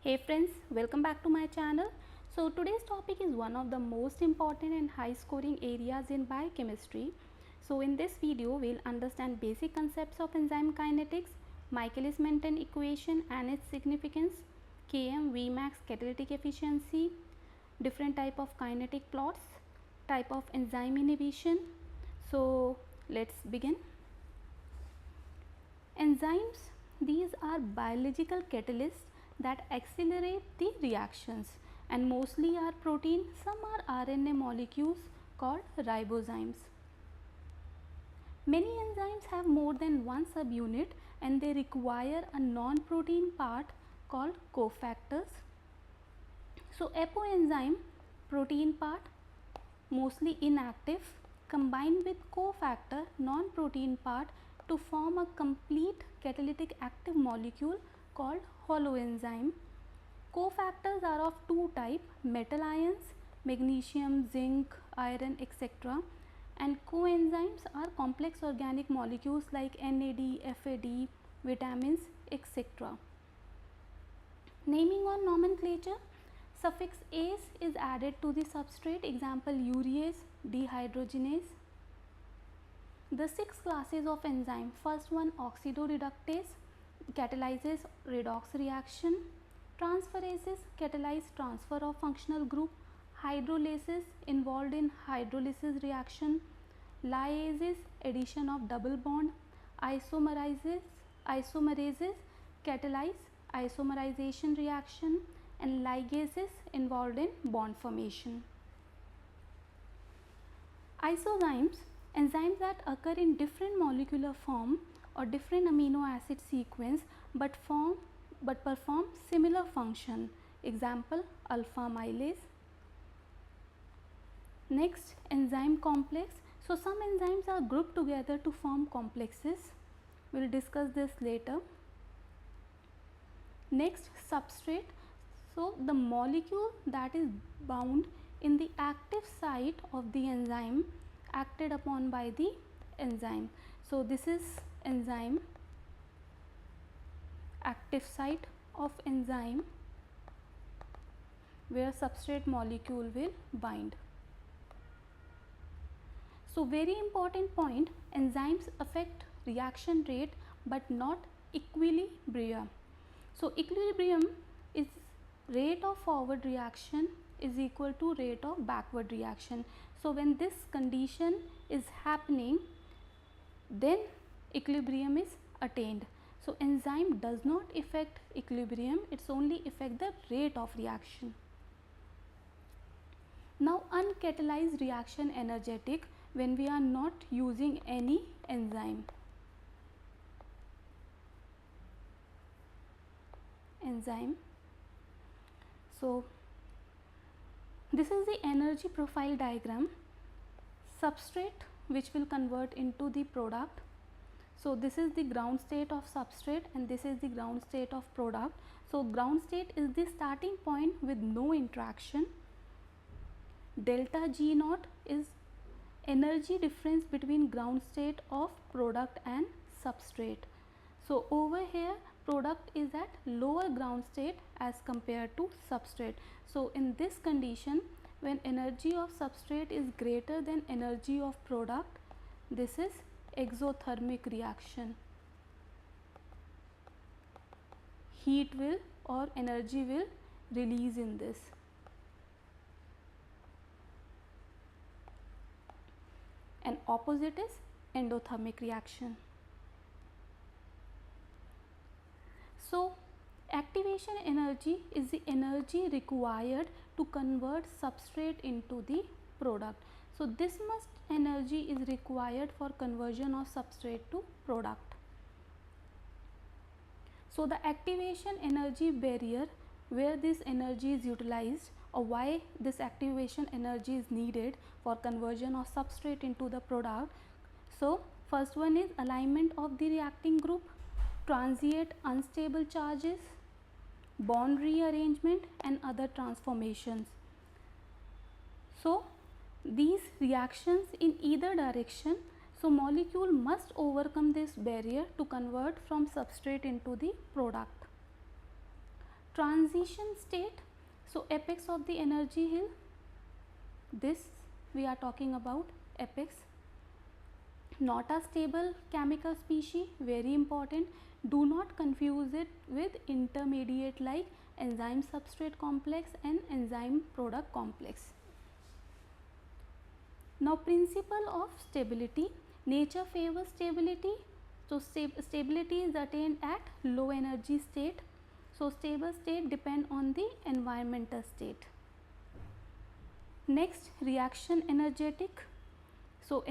Hey friends, welcome back to my channel. So today's topic is one of the most important and high scoring areas in biochemistry. So in this video we'll understand basic concepts of enzyme kinetics, Michaelis-Menten equation and its significance, Km Vmax catalytic efficiency, different type of kinetic plots, type of enzyme inhibition. So let's begin. Enzymes, these are biological catalysts that accelerate the reactions and mostly are protein, some are RNA molecules called ribozymes. Many enzymes have more than one subunit and they require a non-protein part called cofactors. So apoenzyme, protein part, mostly inactive, combined with cofactor, non-protein part to form a complete catalytic active molecule called holoenzyme. Cofactors are of two types, metal ions, magnesium, zinc, iron, etc. and coenzymes are complex organic molecules like NAD, FAD, vitamins, etc. Naming or nomenclature, suffix ase is added to the substrate, example urease, dehydrogenase. The 6 classes of enzyme, first one oxidoreductase catalyzes redox reaction, transferases catalyze transfer of functional group, hydrolases involved in hydrolysis reaction, lyases addition of double bond, isomerases catalyze isomerization reaction and ligases involved in bond formation. Isozymes, enzymes that occur in different molecular form or different amino acid sequence but perform similar function, example alpha amylase. Next, enzyme complex. So some enzymes are grouped together to form complexes. We will discuss this later. Next, substrate. So the molecule that is bound in the active site of the enzyme acted upon by the enzyme. So this is enzyme, active site of enzyme where substrate molecule will bind. So very important point, enzymes affect reaction rate but not equilibrium. So equilibrium is rate of forward reaction is equal to rate of backward reaction. So when this condition is happening, then equilibrium is attained. So enzyme does not affect equilibrium, it's only affect the rate of reaction. Now uncatalyzed reaction energetic, when we are not using any enzyme. So this is the energy profile diagram, substrate which will convert into the product. So this is the ground state of substrate and this is the ground state of product. So ground state is the starting point with no interaction. Delta G naught is energy difference between ground state of product and substrate. So over here product is at lower ground state as compared to substrate. So in this condition, when energy of substrate is greater than energy of product, this is exothermic reaction. Heat will or energy will release in this. And opposite is endothermic reaction. So activation energy is the energy required to convert substrate into the product. So this much energy is required for conversion of substrate to product. So the activation energy barrier, where this energy is utilized or why this activation energy is needed for conversion of substrate into the product. So first one is alignment of the reacting group, transient unstable charges, bond rearrangement and other transformations. So these reactions in either direction, so molecule must overcome this barrier to convert from substrate into the product. transition state, so apex of the energy hill, this we are talking about apex. Not a stable chemical species, very important. Do not confuse it with intermediate like enzyme substrate complex and enzyme product complex. Now principle of stability, nature favors stability, so stability is attained at low energy state. So stable state depend on the environmental state. Next, reaction energetic, so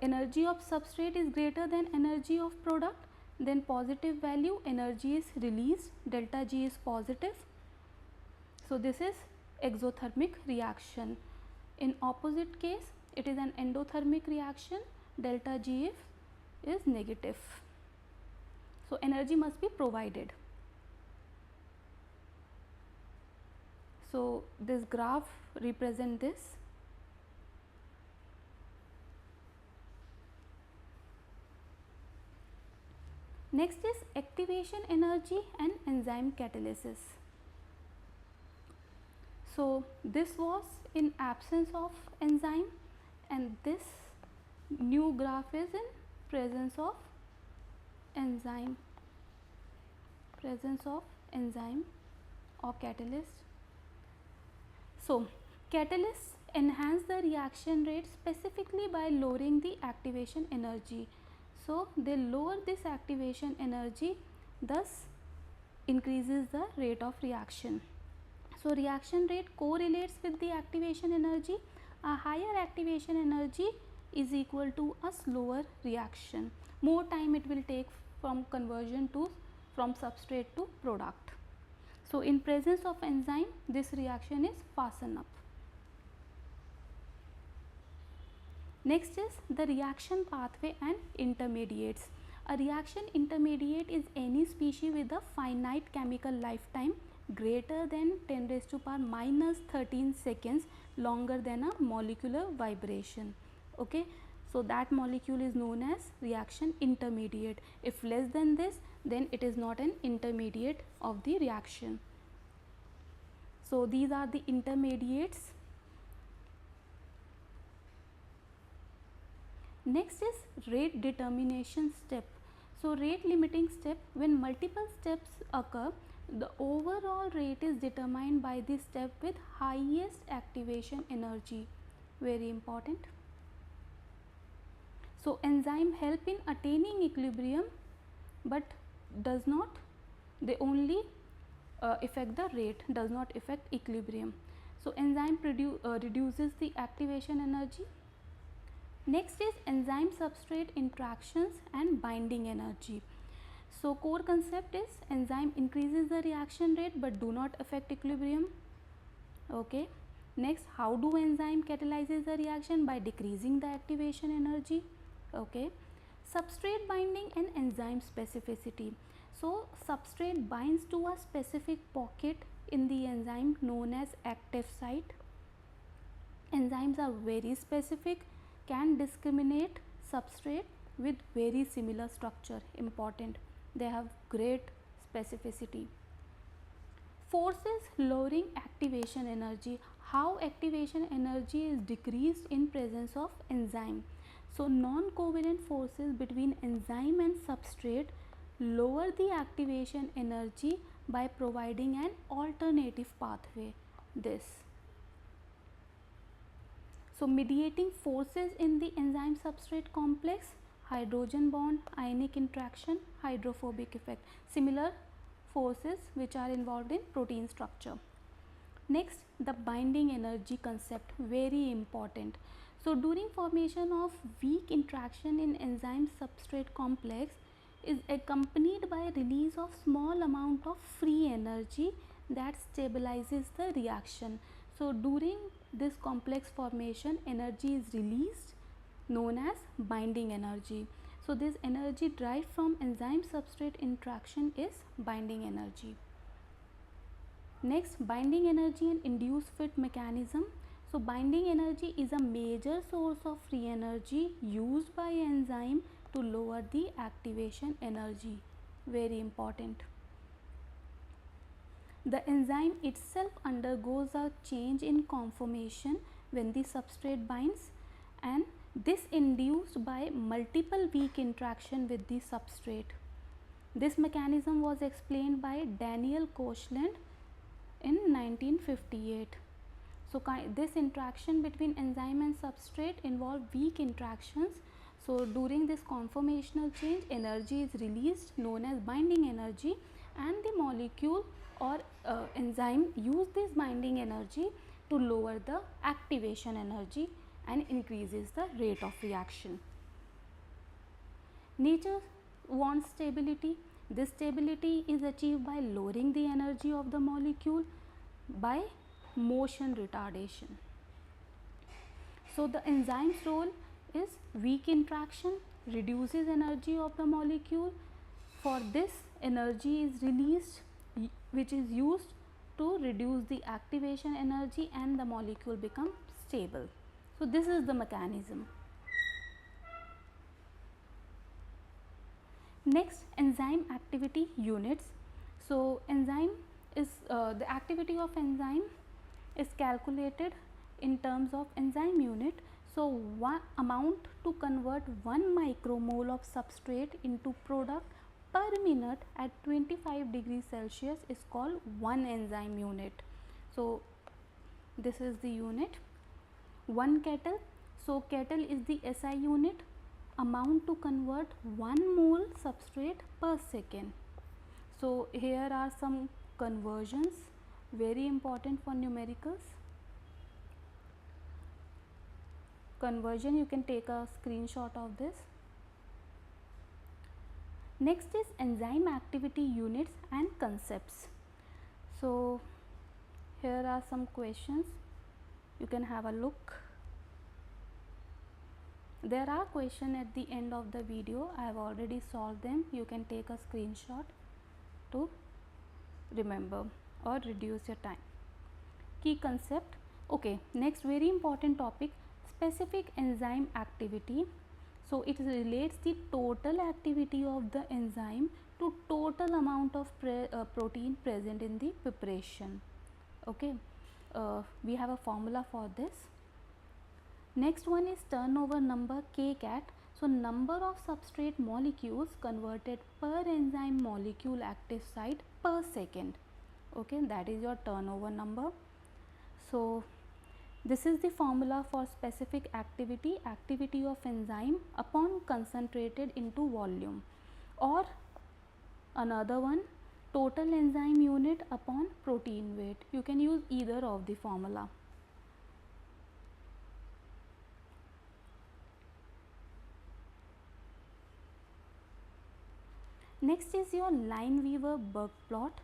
energy of substrate is greater than energy of product, then positive value energy is released, delta G is positive. So this is exothermic reaction. In opposite case, it is an endothermic reaction, delta G is negative. So energy must be provided. So this graph represent this. Next is activation energy and enzyme catalysis. So this was in absence of enzyme, and this new graph is in presence of enzyme, or catalyst. So catalysts enhance the reaction rate specifically by lowering the activation energy. So they lower this activation energy, thus increases the rate of reaction. So reaction rate correlates with the activation energy. A higher activation energy is equal to a slower reaction. More time it will take from conversion to from substrate to product. So in presence of enzyme, this reaction is fasten up. Next is the reaction pathway and intermediates. A reaction intermediate is any species with a finite chemical lifetime greater than 10 raised to power minus 13 seconds, longer than a molecular vibration. Okay, so that molecule is known as reaction intermediate. If less than this, then it is not an intermediate of the reaction. So these are the intermediates. Next is rate determination step. So rate limiting step, when multiple steps occur, the overall rate is determined by the step with highest activation energy. Very important. So enzyme help in attaining equilibrium, but does not, they only affect the rate, does not affect equilibrium. So enzyme reduces the activation energy. Next is enzyme substrate interactions and binding energy. So core concept is enzyme increases the reaction rate but do not affect equilibrium. Okay. Next, how do enzyme catalyzes the reaction? By decreasing the activation energy. Okay. Substrate binding and enzyme specificity. So substrate binds to a specific pocket in the enzyme known as active site. Enzymes are very specific, can discriminate substrate with very similar structure. Important, they have great specificity. Forces lowering activation energy. How activation energy is decreased in presence of enzyme? So non-covalent forces between enzyme and substrate lower the activation energy by providing an alternative pathway. This. So mediating forces in the enzyme substrate complex, hydrogen bond, ionic interaction, hydrophobic effect, similar forces which are involved in protein structure. Next, the binding energy concept, very important. So during formation of weak interaction in enzyme substrate complex is accompanied by release of small amount of free energy that stabilizes the reaction. So during this complex formation, energy is released known as binding energy. So this energy derived from enzyme substrate interaction is binding energy. Next, binding energy and induced fit mechanism. So binding energy is a major source of free energy used by enzyme to lower the activation energy. Very important. The enzyme itself undergoes a change in conformation when the substrate binds, and this induced by multiple weak interaction with the substrate. This mechanism was explained by Daniel Koshland in 1958. So, this interaction between enzyme and substrate involve weak interactions. So, during this conformational change, energy is released known as binding energy, and the molecule or enzyme use this binding energy to lower the activation energy and increases the rate of reaction. Nature wants stability. This stability is achieved by lowering the energy of the molecule by motion retardation. So, the enzyme's role is weak interaction, reduces energy of the molecule. For this, energy is released which is used to reduce the activation energy and the molecule becomes stable. So, this is the mechanism. Next, enzyme activity units. So, enzyme is the activity of enzyme is calculated in terms of enzyme unit. So, one amount to convert 1 micromole of substrate into product per minute at 25 degrees Celsius is called 1 enzyme unit. So, this is the unit. 1 kettle. So, kettle is the SI unit, amount to convert 1 mole substrate per second. So, here are some conversions very important for numericals. Conversion, you can take a screenshot of this. Next is enzyme activity units and concepts. So, here are some questions, you can have a look. There are questions at the end of the video, I have already solved them. You can take a screenshot to remember or reduce your time. Key concept. Okay, next very important topic, specific enzyme activity. So, it relates the total activity of the enzyme to total amount of protein present in the preparation. Okay, we have a formula for this. Next one is turnover number kcat. So, number of substrate molecules converted per enzyme molecule active site per second. Okay, that is your turnover number. So, this is the formula for specific activity, activity of enzyme upon concentrated into volume, or another one, total enzyme unit upon protein weight. You can use either of the formula. Next is your Lineweaver-Burk plot.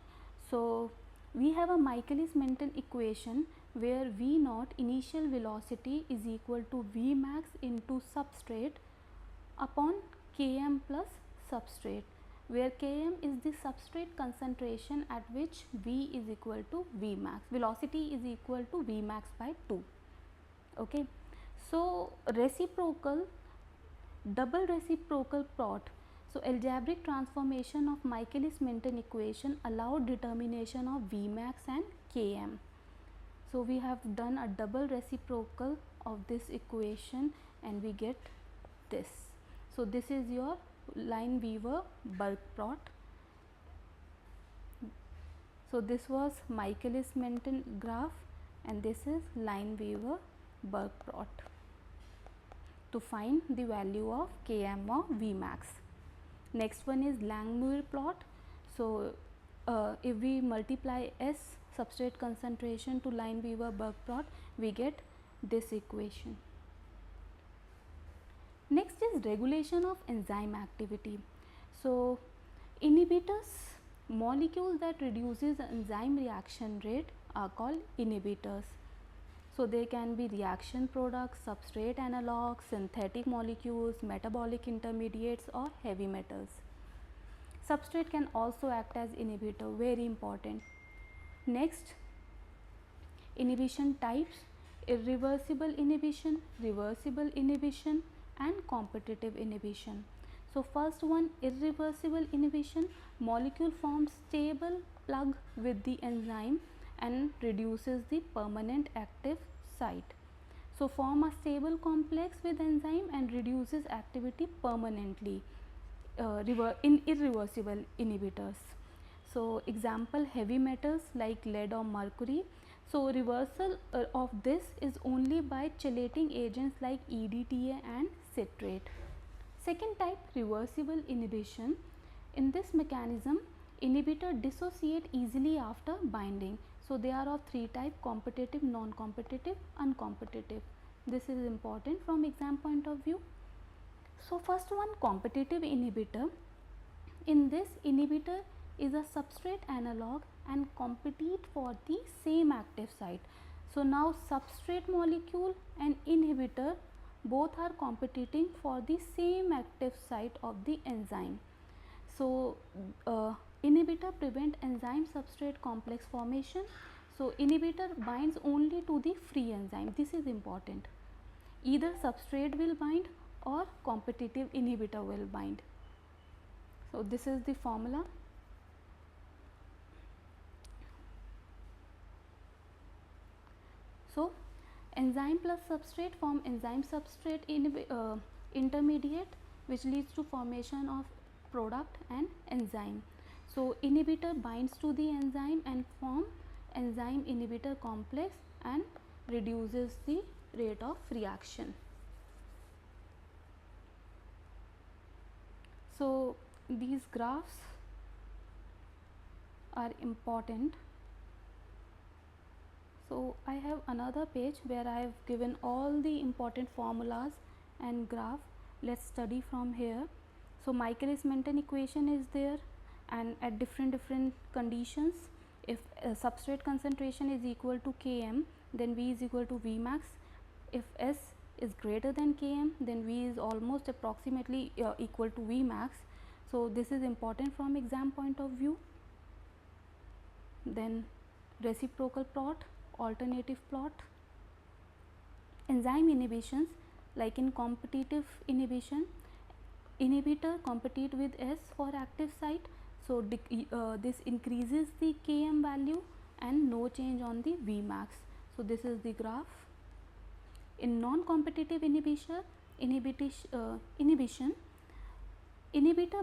So, we have a Michaelis-Menten equation where V naught initial velocity is equal to V max into substrate upon Km plus substrate, where Km is the substrate concentration at which V is equal to V max, velocity is equal to V max by 2. Okay. So, reciprocal, double reciprocal plot. So, algebraic transformation of Michaelis-Menten equation allowed determination of V max and Km. So, we have done a double reciprocal of this equation and we get this. So, this is your Lineweaver-Burk plot. So, this was Michaelis-Menten graph and this is Lineweaver-Burk plot to find the value of Km or V max. Next one is Langmuir plot. So, if we multiply S substrate concentration to Lineweaver-Burk plot, we get this equation. Next is regulation of enzyme activity. So, inhibitors, molecules that reduces enzyme reaction rate are called inhibitors. So, they can be reaction products, substrate analogs, synthetic molecules, metabolic intermediates or heavy metals. Substrate can also act as inhibitor, very important. Next, inhibition types, irreversible inhibition, reversible inhibition and competitive inhibition. So, first one, irreversible inhibition, molecule forms stable plug with the enzyme and reduces the permanent active site. So form a stable complex with enzyme and reduces activity permanently in irreversible inhibitors. So example, heavy metals like lead or mercury. So reversal of this is only by chelating agents like EDTA and citrate. Second type, reversible inhibition. In this mechanism, inhibitor dissociate easily after binding. So they are of three types: competitive, non-competitive, uncompetitive. This is important from exam point of view. So first one, competitive inhibitor. In this, inhibitor is a substrate analog and compete for the same active site. So now substrate molecule and inhibitor both are competing for the same active site of the enzyme. So inhibitor prevent enzyme substrate complex formation. So inhibitor binds only to the free enzyme. This is important. Either substrate will bind or competitive inhibitor will bind. So this is the formula. So enzyme plus substrate form enzyme substrate intermediate, which leads to formation of product and enzyme. So inhibitor binds to the enzyme and form enzyme inhibitor complex and reduces the rate of reaction. So these graphs are important. So I have another page where I have given all the important formulas and graph. Let's study from here. So Michaelis-Menten equation is there, and at different conditions, if substrate concentration is equal to Km, then V is equal to V max. If S is greater than Km, then V is almost approximately equal to V max. So this is important from exam point of view. Then reciprocal plot, alternative plot. Enzyme inhibitions, like in competitive inhibition, inhibitor compete with S for active site. So this increases the Km value and no change on the V max. So this is the graph. In non-competitive inhibition, inhibitor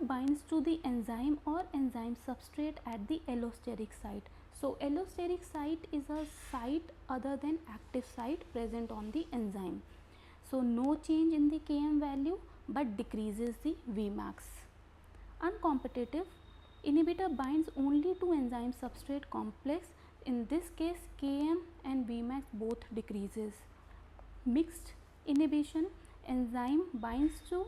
binds to the enzyme or enzyme substrate at the allosteric site. So allosteric site is a site other than active site present on the enzyme. So no change in the Km value but decreases the Vmax. Uncompetitive, inhibitor binds only to enzyme substrate complex. In this case, Km and Vmax both decreases. Mixed inhibition, inhibitor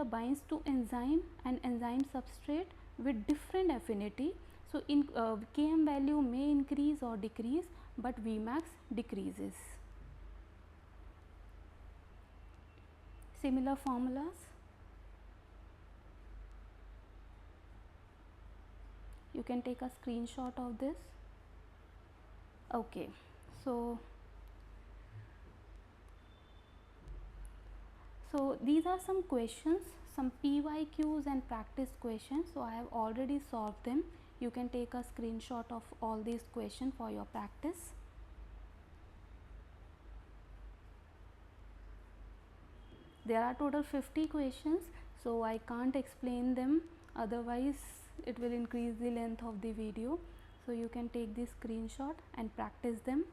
binds to enzyme and enzyme substrate with different affinity. So in Km value may increase or decrease, but Vmax decreases. Similar formulas. You can take a screenshot of this. Okay, so these are some questions, some PYQs and practice questions. So I have already solved them. You can take a screenshot of all these questions for your practice. There are total 50 questions, so I can't explain them, otherwise it will increase the length of the video. So you can take this screenshot and practice them.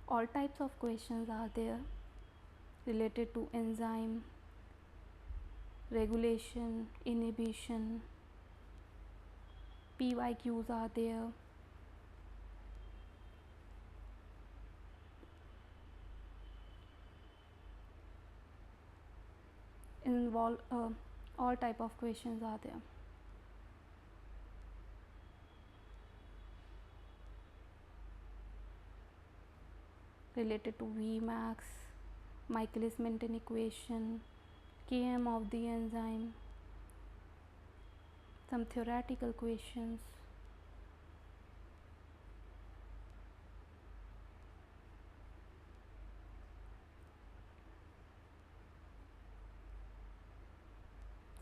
All types of questions are there related to enzyme, regulation, inhibition. PYQs are there. All type of questions are there. Related to Vmax, Michaelis-Menten equation, Km of the enzyme, some theoretical questions.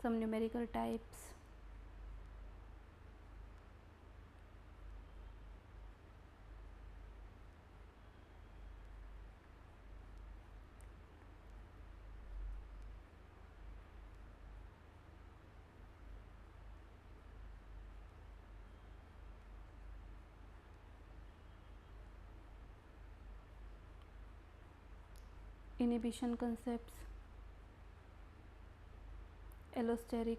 some numerical types. Inhibition concepts, allosteric,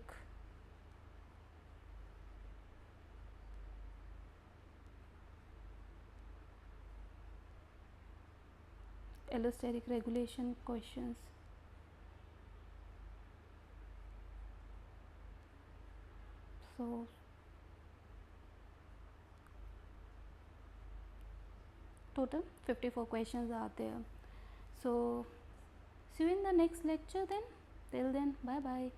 allosteric regulation questions. So total 54 questions are there. So see you in the next lecture then. Till then, bye bye.